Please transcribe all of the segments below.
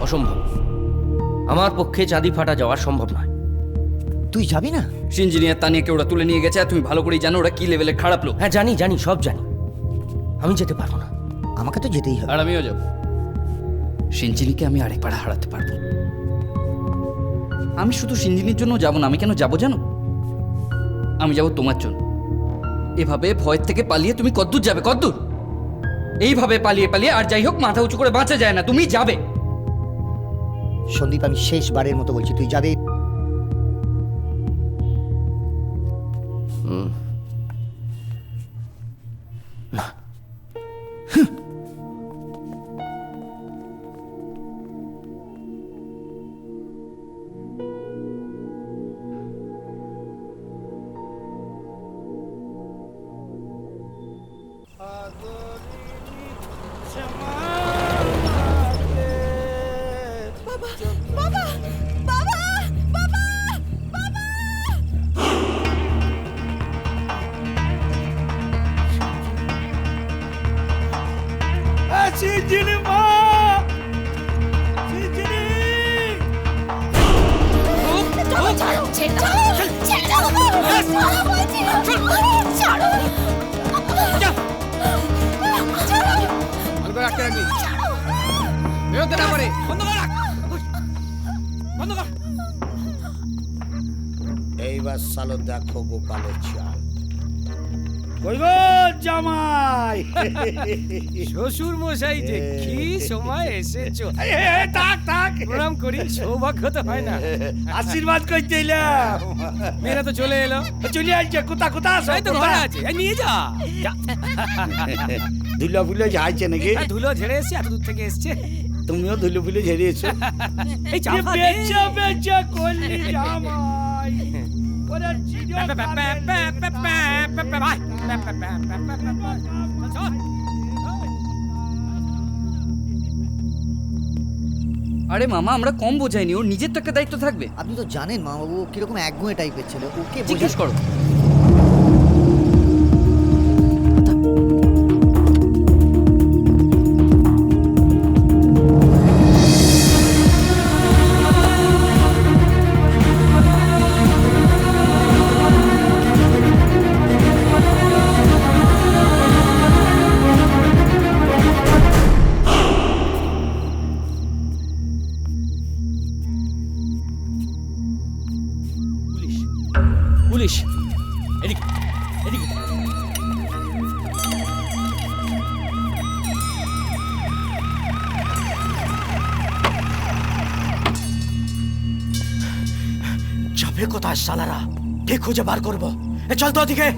অসম্ভব। আমার পক্ষে চাঁদি ফাটা যাওয়া সম্ভব নয়। তুই যাবি না? ইঞ্জিনিয়ার তানিয়াকে ওরা তুলে নিয়ে গেছে, আর তুমি ভালো করেই জানো ওরা কি লেভেলের খারাপ লোক। হ্যাঁ জানি জানি, সব জানি। আমি যেতে পারবো না। আমাকে তো যেতেই হবে। আর আমিও যাব। সিঞ্জিনিকে আমি আরেকবার হারাতে পারবো। আমি শুধু সিঞ্জিনির জন্য যাব না। আমি কেন যাব জানো? আমি যাব তোমার জন্য। এভাবে ভয়ের থেকে পালিয়ে তুমি কদ্দূর যাবে? কদ্দূর? এইভাবে পালিয়ে পালিয়ে আর যাই হোক মাথা উঁচু করে বাঁচা যায় না। তুমি যাবে। সন্দীপ, আমি শেষবারের মতো বলছি, তুই যাবে। না, এইবার সালো দেখো গোপালের চাল। কই গো জামাই? শ্বশুর মশাই যে কি সময় এসেছো। থাক থাক, প্রণাম করি, সৌভাগ্য তো হয় না। আশীর্বাদ করতে এলাম। মেয়েরা তো চলে এলো। চলে আসছে, কোথা কোথা তাই তো ঘরে আছে, এই নিয়ে যা। ধুলো ফুলে ঝাড়ছে নাকি? ধুলো ঝেড়ে এসছে, এত দূর থেকে এসছে। তুমিও ধুলো ফুলে ঝেড়িয়েছো। এই চাপা দে। বেচা বেচা করলি জামাই। ওরে চিড়িয়া আরে মামা, আমরা কম বোঝাইনি। ওর নিজের তো একটা দায়িত্ব থাকবে। আপনি তো জানেন মা বাবু কিরকম একগুঁয়ে টাইপের ছেলে, ওকে জিজ্ঞেস করো। পুলিশ এদিকে এদিকে। যাবে কোথায় শালারা? কে খুঁজে বার করবো? চল তো ওদিকে।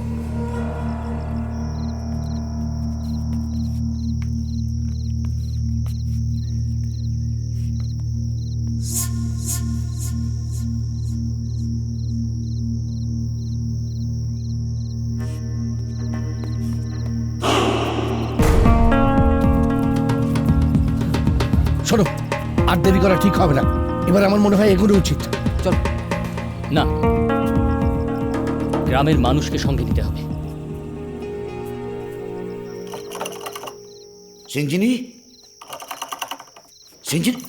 শোনো, আর দেরি করা ঠিক হবে না। এবার আমার মনে হয় এগুলো উচিত। চল। না, গ্রামের মানুষকে সঙ্গে নিতে হবে। সিঞ্জিনি, সিঞ্জিনি,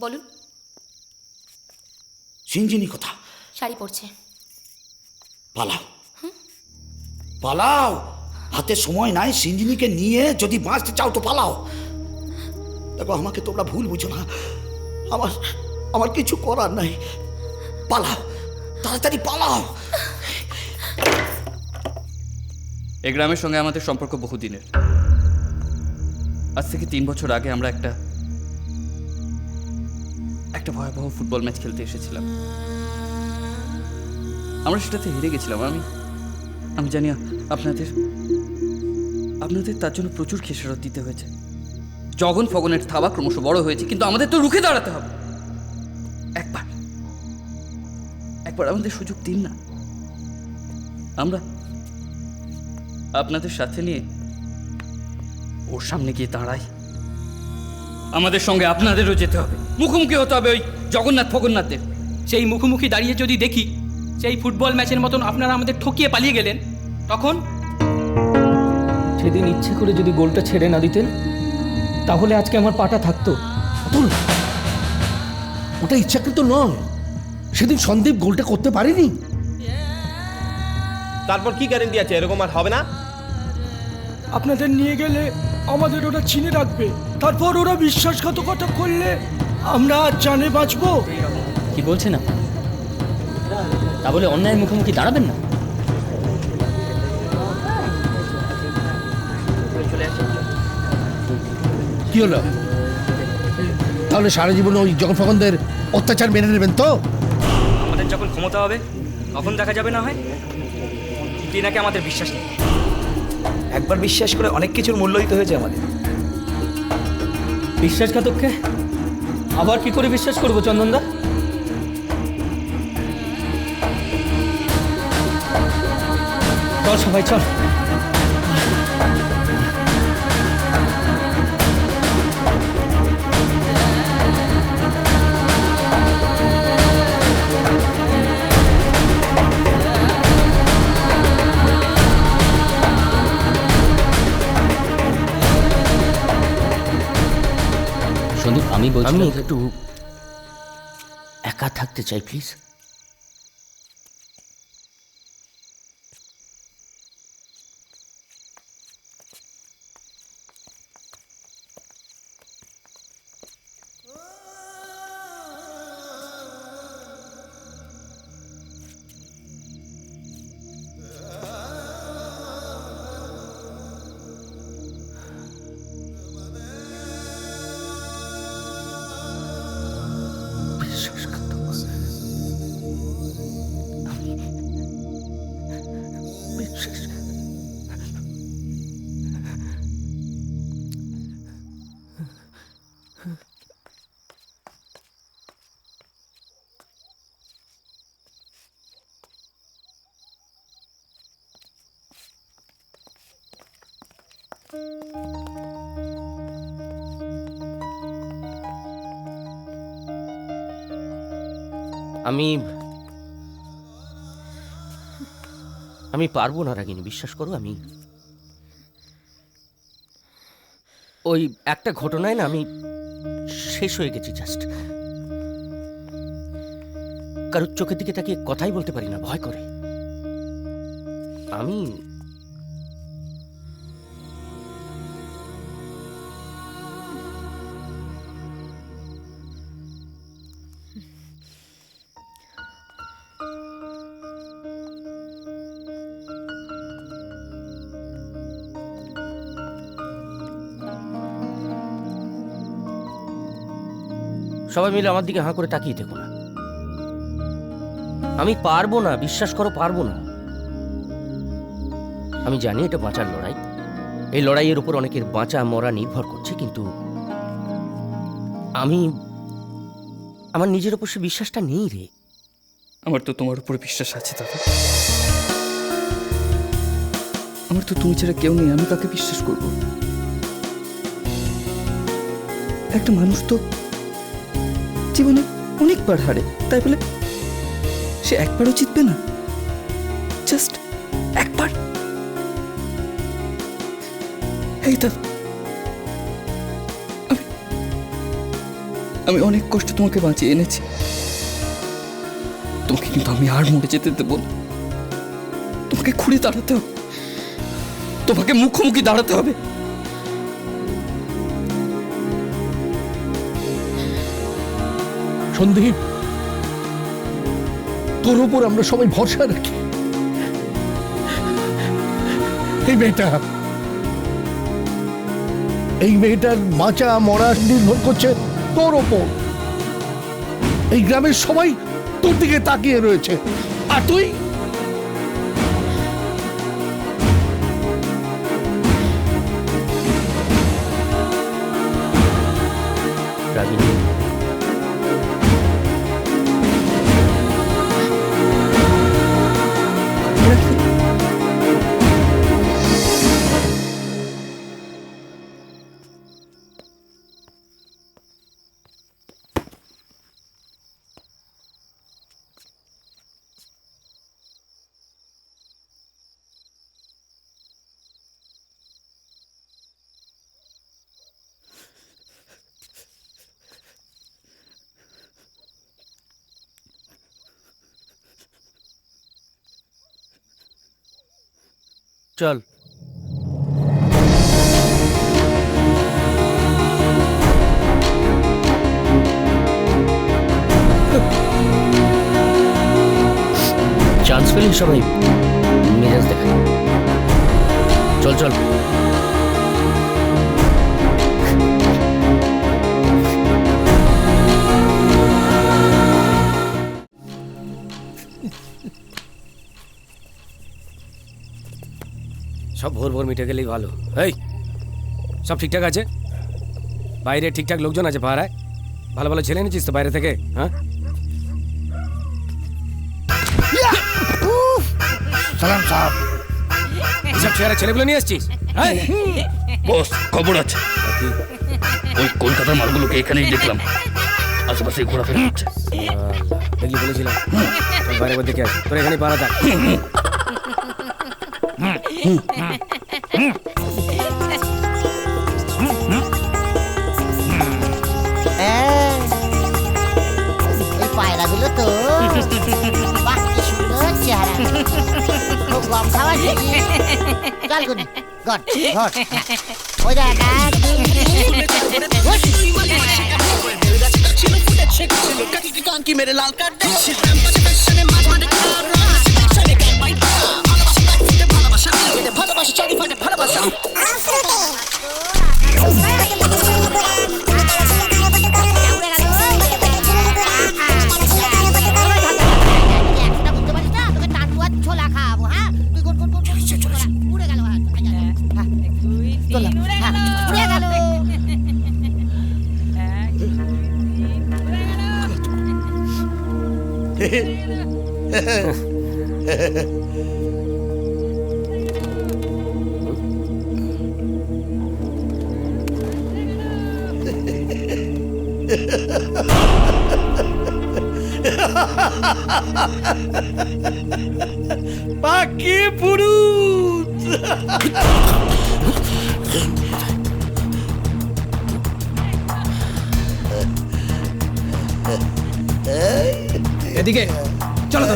বলুন। সিঞ্জিনি কোথা? শাড়ি পরছে। পালাও, পালাও, হাতে সময় নাই। সিঞ্জিনিকে নিয়ে যদি বাঁচতে চাও তো পালাও। দেখো, আমাকে তোমরা ভুল বুঝো না। আমার আমার কিছু করার নাই। পালাও, তাড়াতাড়ি পালাও। এই গ্রামের সঙ্গে আমাদের সম্পর্ক বহুদিনের। আজ থেকে 3 বছর আগে আমরা একটা ভয়াবহ ফুটবল ম্যাচ খেলতে এসেছিলাম। আমরা সেটাতে হেরে গেছিলাম। আমি জানি আপনাদের তার জন্য প্রচুর খেসারত দিতে হয়েছে। জগন ফগনের থাবা ক্রমশ বড় হয়েছে, কিন্তু আমাদের তো রুখে দাঁড়াতে হবে। একবার আমাদের সুযোগ দিন না। আমরা আপনাদের সাথে নিয়ে ওর সামনে গিয়ে দাঁড়াই। আমাদের সঙ্গে আপনাদেরও যেতে হবে, মুখোমুখি হতে হবে ওই জগন্নাথ ফগন্নাথদের। সেই মুখোমুখি দাঁড়িয়ে যদি দেখি সেই ফুটবল ম্যাচের মতন আপনারা আমাদের ঠকিয়ে পালিয়ে গেলেন, তখন? সেদিন ইচ্ছে করে যদি গোলটা ছেড়ে না দিতেন তাহলে আজকে আমার পাটা থাকতো। অতুল, ওটা ইচ্ছাকৃত নয়। সেদিন সন্দীপ গোলটা করতে পারেনি। তারপর কি গ্যারেন্টি আছে এরকম আর হবে না? আপনাদের নিয়ে গেলে আমাদের ওরা চিনে রাখবে, তারপর ওরা বিশ্বাসঘাতকতা করলে আমরা আর জানে বাঁচবো। কি বলছেন আপনি? তা বলে অন্যায়ের মুখোমুখি দাঁড়াবেন না? কি হলো? তাহলে সারা জীবন ওই জগন ফগনদের অত্যাচার মেনে নেবেন তো? আমাদের যখন ক্ষমতা হবে তখন দেখা যাবে না হয়, কিন্তু এনাকে আমাদের বিশ্বাস নেই। একবার বিশ্বাস করে অনেক কিছুর মূল্য দিতে হয়েছে আমাদের। বিশ্বাসঘাতককে আবার কি করে বিশ্বাস করবো চন্দনদা? চল সবাই চল। সন্দীপ, আমি একটু একা থাকতে চাই প্লিজ। আমি পারবো না রাগিনী, বিশ্বাস করো। আমি ওই একটা ঘটনায় না আমি শেষ হয়ে গেছি। জাস্ট কারোর চোখের দিকে তাকিয়ে কথাই বলতে পারি না, ভয় করে। আমি সবাই মিলে আমার দিকে হাঁ করে তাকিয়ে দেখো না। আমি পারবো না, বিশ্বাস করো, পারবো না। আমি জানি এটা বাঁচার লড়াই, এই লড়াইয়ের উপর অনেকের বাঁচা মরা নির্ভর করছে, কিন্তু আমার নিজের উপর সে বিশ্বাসটা নেই রে। আমার তো তোমার উপরে বিশ্বাস আছে দাদা। আমার তো তুমি ছাড়া কেউ নেই, আমি কাকে বিশ্বাস করব? একটা মানুষ তো জীবনে অনেকবার হারে, তাই বলে সে একবারও জিতবে না। জাস্ট একবার। এই দাদা, আমি অনেক কষ্ট তোমাকে বাঁচিয়ে এনেছি, তোমাকে কিন্তু আমি আর মরে যেতে দেবো না। তোমাকে ঘুরে দাঁড়াতে হবে, তোমাকে মুখোমুখি দাঁড়াতে হবে। সন্দীপ, তোর উপর আমরা সবাই ভরসা রাখি। এই মেয়েটার বাঁচা মরা নির্ভর করছে তোর ওপর। এই গ্রামের সবাই তোর দিকে তাকিয়ে রয়েছে, আর তুই রাগিনী, চল। চান্স পেলে সবাই মেজাজ দেখায়। চল চল। সব ভোর ভোর মিটে গেলেই ভালো। এই সব ঠিকঠাক আছে? বাইরে ঠিকঠাক লোকজন আছে পাহারায়? ভালো ভালো ছেলে এনেছিস তো বাইরে থেকে? হ্যাঁ, সালাম সাহেব। এসব ছেলে ছেলেগুলো নিয়ে এসছিস? হ্যাঁ? বস, খবর আছে। ওই কলকাতার মালগুলোকে এখানেই দেখলাম, আশেপাশে ঘোরাফেরা করছে। দেখলি বলেছিলাম, চল বাইরে বার দেখে আসি। তোর এখানেই পাহারা থাক। এই পায়রাগুলো তো বাহ, কি সুন্দর চেহারা, খুব কম খাওয়া দেখি। চল গুনি, ঘট ঘট। ওই দেখ, এক, দুই, একশোটা বুঝতে পারিস না, তোকে টাটুয়া ছোলা খাওয়াবো। হ্যাঁ, তুই গুন গুন গুন গুন উড়ে গেল। উড়ে গেল। পাখি পুরুষ। এদিকে চলো তো।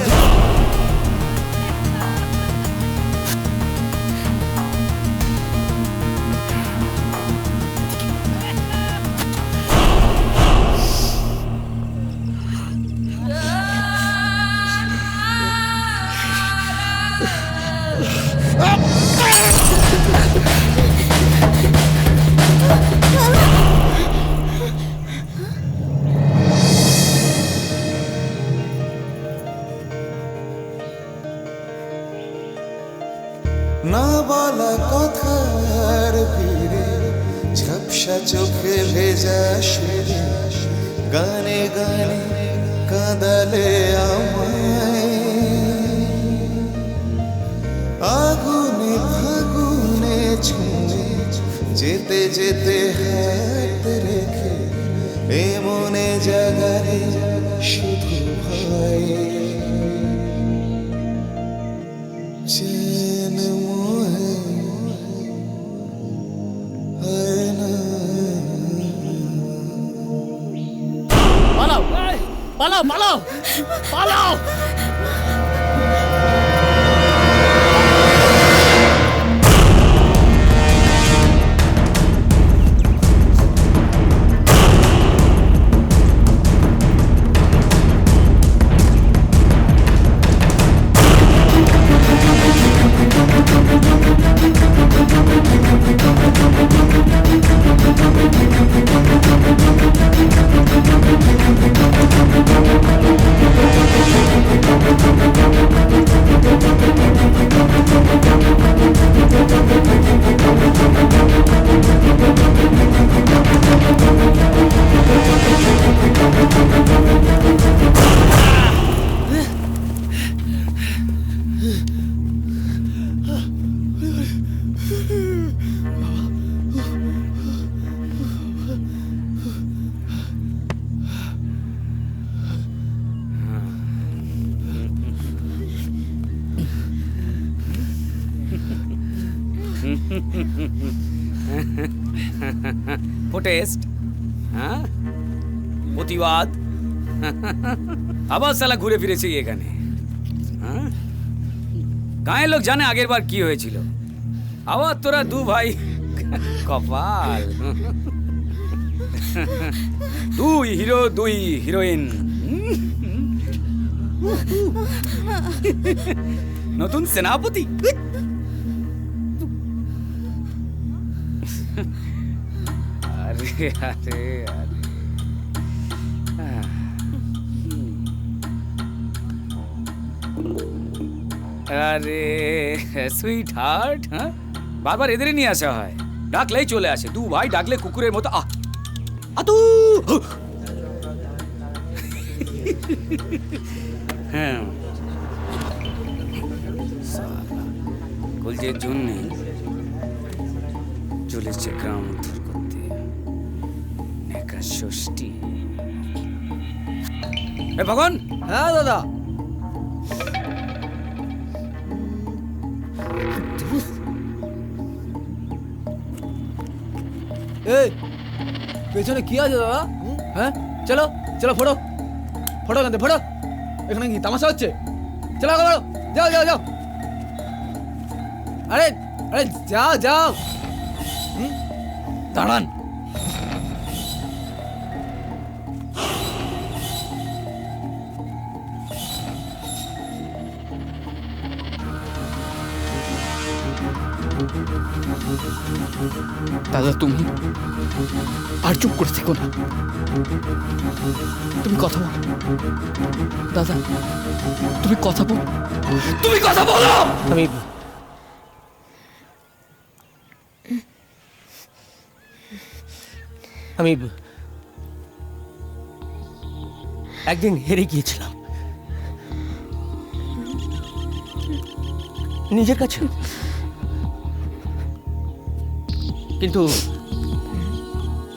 না বলা কথার ভিড়ে ঝাপসা চোখে ভেজা সুরে গানে গানে কাঁদালে আমায়, আগুনে ফাগুনে ছুঁয়ে যেতে যেতে হাত রেখে এ মনে জাগারে শুধু ভয়। चैन मोहे है ना। পালাও পালাও পালাও পালাও। প্রোটেস্ট, হ্যাঁ, প্রতিবাদ, আবার সালা ঘুরে ফিরেছি এখানে। হ্যাঁ, গাঁয়ের লোক জানে আগের বার কি হয়েছিল। আবার তোরা দু ভাই কপাল। দুই হিরো দুই হিরোইন, নতুন সেনাপতি। আরে আরে আরে আরে সুইট হার্ট, হ্যাঁ বারবার এদেরই নিয়ে আসা হয়, ডাকলেই চলে আসে। দু ভাই ডাকলে কুকুরের মতো আতু। হ্যাঁ কলজের জন্যে চলেছে গ্রাম উদ্ধার করতে একা ষষ্ঠী। ভগবান। হ্যাঁ দাদা। এই পেছনে কি আছে দাদা? হ্যাঁ চলো চলো, ফটো ফটো এখান থেকে, ফটো। এখানে কি তামাশা হচ্ছে? চলো চলো, যাও যাও যাও। আরে আরে যাও যাও। দাঁড়ান। দাদা তুমি আর চুপ করে থেকো না, তুমি কথা বলো। দাদা তুমি কথা বলো, তুমি কথা বলো। আমি একদিন হেরে গিয়েছিলাম নিজের কাছে, কিন্তু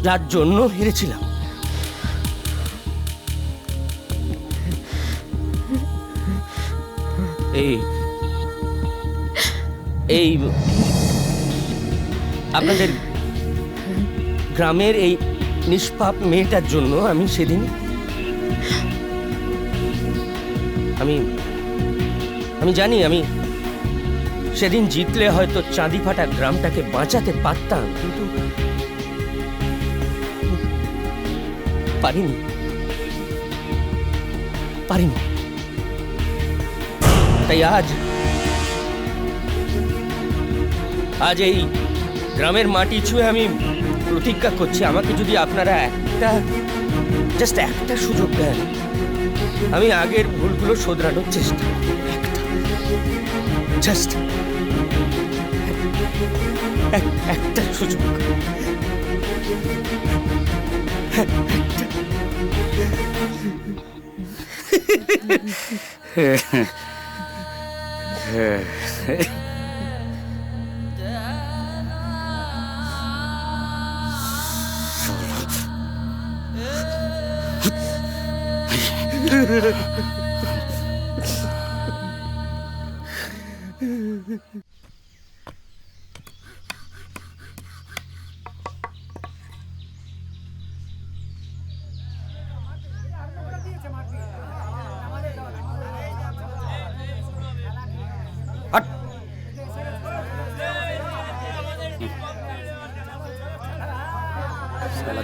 যার জন্য হেরেছিলাম এই এই আপনাদের গ্রামের এই নিষ্পাপ মেয়েটার জন্য আমি সেদিন আমি জানি আমি সেদিন জিতলে হয়তো চাঁদি ফাটা গ্রামটাকে বাঁচাতে পারতাম, কিন্তু পারিনি। তাই আজ এই গ্রামের মাটি ছুঁয়ে আমি প্রতিজ্ঞা করছি, আমাকে যদি আপনারা একটা সুযোগ দেন, আমি আগের ভুলগুলো শোধরানোর চেষ্টা করব। একটা সুযোগ।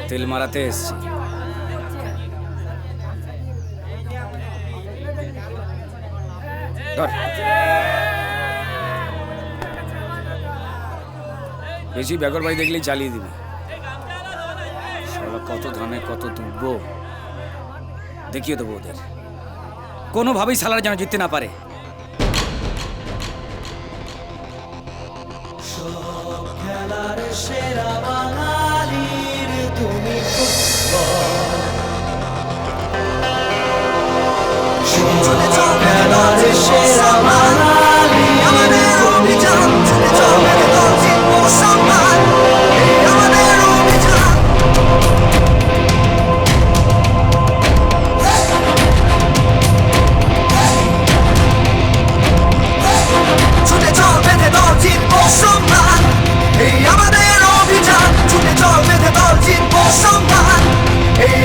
তেল মারাতে এসছি। বেশি বেগর বাড়ি দেখলেই চালিয়ে দিবি। শালা কত ধানে কত দুব্বো, দেখিয়ে দেবো ওদের। কোনোভাবেই সালারা যেন জিততে না পারে। খেলার সেরা বাঙালির তুমি খেলার সেরা বাঙালি আমাদের অভিযান চলে চলে সম্মান আমাদের অভিযান ছুটে চল বেঁধে দল জিতবো সম্মান এই আমাদের অভিযান ছুটে চল বেঁধে দল জিতবো সম্মান এই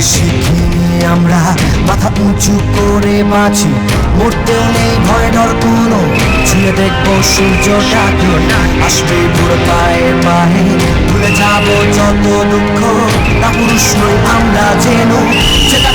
শিখিনি আমরা মাথা উঁচু করে বাঁচি মরতেও নেই ভয় ডর কোনো ছুঁয়ে দেখবো সূর্যটাকে আসবে ভোর পায়ে পায়ে ভুলে যাবো যত দুঃখ না পুরুষ নই আমরা যেন যেটা